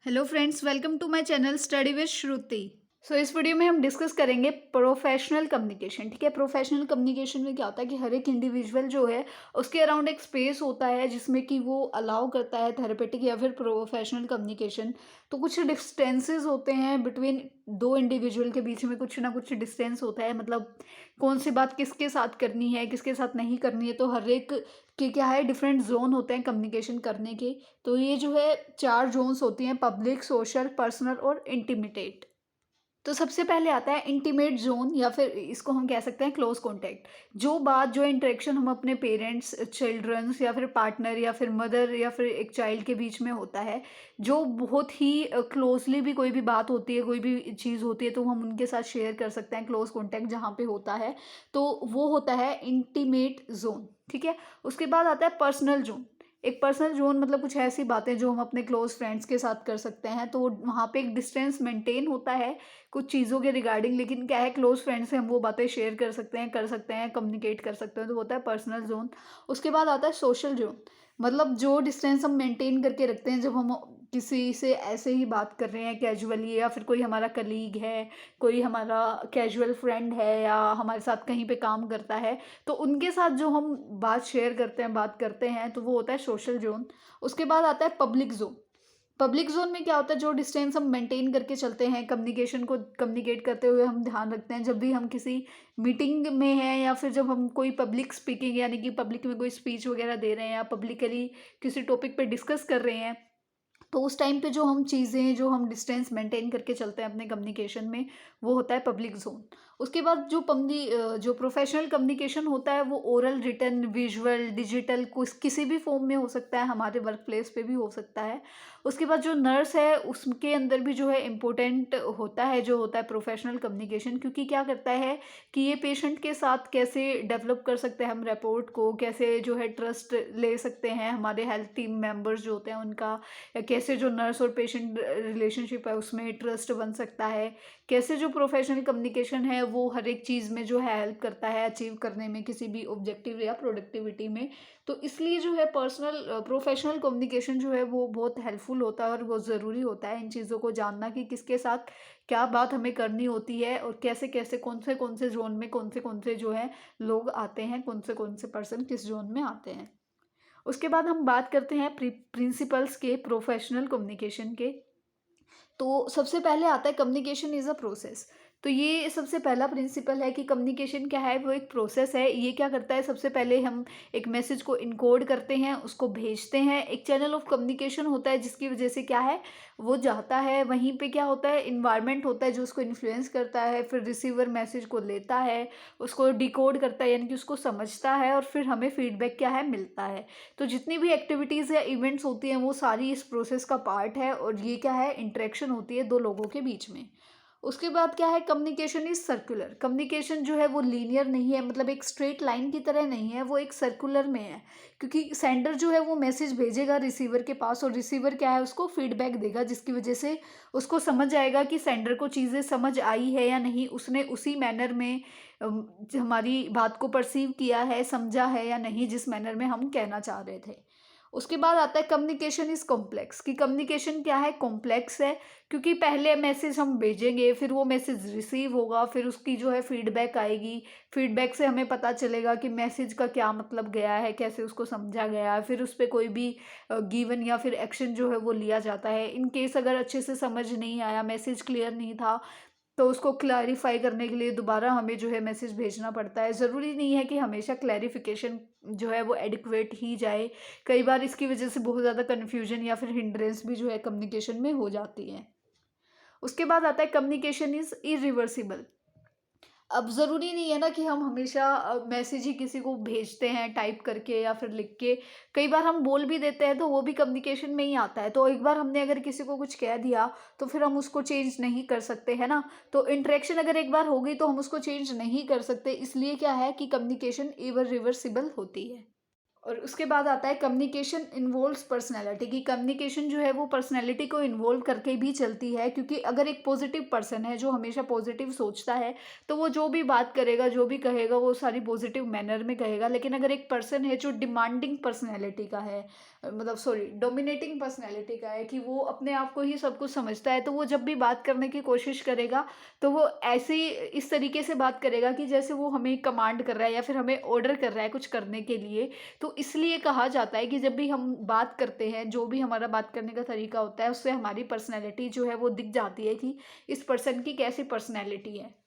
Hello friends, welcome to my channel study with Shruti. इस video में हम डिस्कस करेंगे प्रोफेशनल कम्युनिकेशन। ठीक है, प्रोफेशनल कम्युनिकेशन में क्या होता है कि हर एक इंडिविजुअल जो है उसके अराउंड एक स्पेस होता है जिसमें कि वो अलाउ करता है थेरेपेटिक या फिर प्रोफेशनल कम्युनिकेशन। तो कुछ डिस्टेंसेस होते हैं बिटवीन दो इंडिविजुअल के बीच में, कुछ ना कुछ डिस्टेंस होता है। मतलब कौन सी बात किसके साथ करनी है, किसके साथ नहीं करनी है। तो हर एक के क्या है, डिफरेंट जोन होते हैं कम्युनिकेशन करने के। तो ये जो है 4 ज़ोन्स होती हैं: पब्लिक, सोशल, पर्सनल और इंटिमेटेड। तो सबसे पहले आता है इंटीमेट ज़ोन, या फिर इसको हम कह सकते हैं क्लोज़ कॉन्टैक्ट। जो बात, जो इंटरेक्शन हम अपने पेरेंट्स, चिल्ड्रंस या फिर पार्टनर या फिर मदर या फिर एक चाइल्ड के बीच में होता है, जो बहुत ही क्लोज़ली भी कोई भी बात होती है, कोई भी चीज़ होती है तो हम उनके साथ शेयर कर सकते हैं। क्लोज़ कॉन्टैक्ट जहाँ पे होता है तो वो होता है इंटीमेट ज़ोन। ठीक है? उसके बाद आता है पर्सनल ज़ोन। एक पर्सनल ज़ोन मतलब कुछ ऐसी बातें जो हम अपने क्लोज़ फ्रेंड्स के साथ कर सकते हैं, तो वहाँ पे एक डिस्टेंस मेंटेन होता है कुछ चीज़ों के रिगार्डिंग, लेकिन क्या है, क्लोज़ फ्रेंड से हम वो बातें शेयर कर सकते हैं, कम्युनिकेट कर सकते हैं। तो होता है पर्सनल ज़ोन। उसके बाद आता है सोशल ज़ोन। मतलब जो डिस्टेंस हम मेंटेन करके रखते हैं जब हम किसी से ऐसे ही बात कर रहे हैं कैजुअली, या फिर कोई हमारा कलीग है, कोई हमारा कैजुअल फ्रेंड है या हमारे साथ कहीं पे काम करता है, तो उनके साथ जो हम बात शेयर करते हैं, बात करते हैं, तो वो होता है सोशल ज़ोन। उसके बाद आता है पब्लिक ज़ोन। पब्लिक ज़ोन में क्या होता है, जो डिस्टेंस हम मेंटेन करके चलते हैं, कम्युनिकेशन को कम्युनिकेट करते हुए हम ध्यान रखते हैं जब भी हम किसी मीटिंग में हैं, या फिर जब हम कोई पब्लिक स्पीकिंग यानी कि पब्लिक में कोई स्पीच वगैरह दे रहे हैं या पब्लिकली किसी टॉपिक पे डिस्कस कर रहे हैं, तो उस टाइम पे जो हम चीज़ें, जो हम डिस्टेंस मेंटेन करके चलते हैं अपने कम्युनिकेशन में, वो होता है पब्लिक ज़ोन। उसके बाद जो प्रोफेशनल कम्युनिकेशन होता है वो ओरल, रिटन, विजुअल, डिजिटल, कुछ किसी भी फॉर्म में हो सकता है, हमारे वर्क प्लेस पे भी हो सकता है। उसके बाद जो नर्स है उसके अंदर भी जो है इम्पोर्टेंट होता है, जो होता है प्रोफेशनल कम्युनिकेशन, क्योंकि क्या करता है कि ये पेशेंट के साथ कैसे डेवलप कर सकते हैं हम रिपोर्ट को, कैसे जो है ट्रस्ट ले सकते हैं हमारे हेल्थ टीम मेंबर्स जो होते हैं उनका, या कैसे जो नर्स और पेशेंट रिलेशनशिप है उसमें ट्रस्ट बन सकता है, कैसे जो प्रोफेशनल कम्युनिकेशन है वो हर एक चीज़ में जो है हेल्प करता है अचीव करने में, किसी भी ऑब्जेक्टिव या प्रोडक्टिविटी में। तो इसलिए जो है प्रोफेशनल कम्युनिकेशन जो है वो बहुत हेल्पफुल होता है और बहुत ज़रूरी होता है इन चीज़ों को जानना कि किसके साथ क्या बात हमें करनी होती है, और कैसे कैसे कौन से जोन में कौन से जो है लोग आते हैं, कौन से पर्सन किस जोन में आते हैं। उसके बाद हम बात करते हैं प्रिंसिपल्स के प्रोफेशनल कम्युनिकेशन के। तो सबसे पहले आता है कम्युनिकेशन इज़ अ प्रोसेस। तो ये सबसे पहला प्रिंसिपल है कि कम्युनिकेशन क्या है, वो एक प्रोसेस है। ये क्या करता है, सबसे पहले हम एक मैसेज को इनकोड करते हैं, उसको भेजते हैं। एक चैनल ऑफ कम्युनिकेशन होता है जिसकी वजह से क्या है, वो जाता है। वहीं पे क्या होता है, इन्वायरमेंट होता है जो उसको इन्फ्लुएंस करता है। फिर रिसीवर मैसेज को लेता है, उसको डिकोड करता है यानी कि उसको समझता है, और फिर हमें फीडबैक क्या है, मिलता है। तो जितनी भी एक्टिविटीज़ या इवेंट्स होती हैं वो सारी इस प्रोसेस का पार्ट है, और ये क्या है, इंटरेक्शन होती है दो लोगों के बीच में। उसके बाद क्या है, कम्युनिकेशन इज सर्कुलर। कम्युनिकेशन जो है वो लीनियर नहीं है, मतलब एक स्ट्रेट लाइन की तरह नहीं है, वो एक सर्कुलर में है। क्योंकि सेंडर जो है वो मैसेज भेजेगा रिसीवर के पास, और रिसीवर क्या है, उसको फीडबैक देगा, जिसकी वजह से उसको समझ आएगा कि सेंडर को चीज़ें समझ आई है या नहीं, उसने उसी मैनर में हमारी बात को परसीव किया है, समझा है या नहीं, जिस मैनर में हम कहना चाह रहे थे। उसके बाद आता है कम्युनिकेशन इज कॉम्प्लेक्स। कि कम्युनिकेशन क्या है, कॉम्प्लेक्स है। क्योंकि पहले मैसेज हम भेजेंगे, फिर वो मैसेज रिसीव होगा, फिर उसकी जो है फीडबैक आएगी। फीडबैक से हमें पता चलेगा कि मैसेज का क्या मतलब गया है, कैसे उसको समझा गया है, फिर उस पर कोई भी गिवन या फिर एक्शन जो है वो लिया जाता है। इन केस अगर अच्छे से समझ नहीं आया, मैसेज क्लियर नहीं था, तो उसको क्लैरिफ़ाई करने के लिए दोबारा हमें जो है मैसेज भेजना पड़ता है। ज़रूरी नहीं है कि हमेशा क्लैरिफ़िकेशन जो है वो एडिक्वेट ही जाए। कई बार इसकी वज़ह से बहुत ज़्यादा कन्फ्यूजन या फिर हिंड्रेंस भी जो है कम्युनिकेशन में हो जाती है। उसके बाद आता है कम्युनिकेशन इज़ इरिवर्सिबल। अब ज़रूरी नहीं है ना कि हम हमेशा मैसेज ही किसी को भेजते हैं टाइप करके या फिर लिख के। कई बार हम बोल भी देते हैं तो वो भी कम्युनिकेशन में ही आता है। तो एक बार हमने अगर किसी को कुछ कह दिया तो फिर हम उसको चेंज नहीं कर सकते, है ना? तो इंटरेक्शन अगर एक बार हो गई तो हम उसको चेंज नहीं कर सकते। इसलिए क्या है कि कम्युनिकेशन इरिवर्सिबल होती है। और उसके बाद आता है कम्युनिकेशन इन्वॉल्व्स पर्सनैलिटी। कि कम्युनिकेशन जो है वो पर्सनैलिटी को इन्वॉल्व करके भी चलती है, क्योंकि अगर एक पॉजिटिव पर्सन है जो हमेशा पॉजिटिव सोचता है, तो वो जो भी बात करेगा, जो भी कहेगा, वो सारी पॉजिटिव मैनर में कहेगा। लेकिन अगर एक पर्सन है जो डिमांडिंग पर्सनैलिटी का है, मतलब सॉरी डोमिनेटिंग पर्सनैलिटी का है कि वो अपने आप को ही सब कुछ समझता है। तो वो जब भी बात करने की कोशिश करेगा तो वो ऐसे ही इस तरीके से बात करेगा कि जैसे वो हमें कमांड कर रहा है या फिर हमें ऑर्डर कर रहा है कुछ करने के लिए। तो इसलिए कहा जाता है कि जब भी हम बात करते हैं, जो भी हमारा बात करने का तरीका होता है, उससे हमारी पर्सनैलिटी जो है वो दिख जाती है कि इस पर्सन की कैसी पर्सनैलिटी है।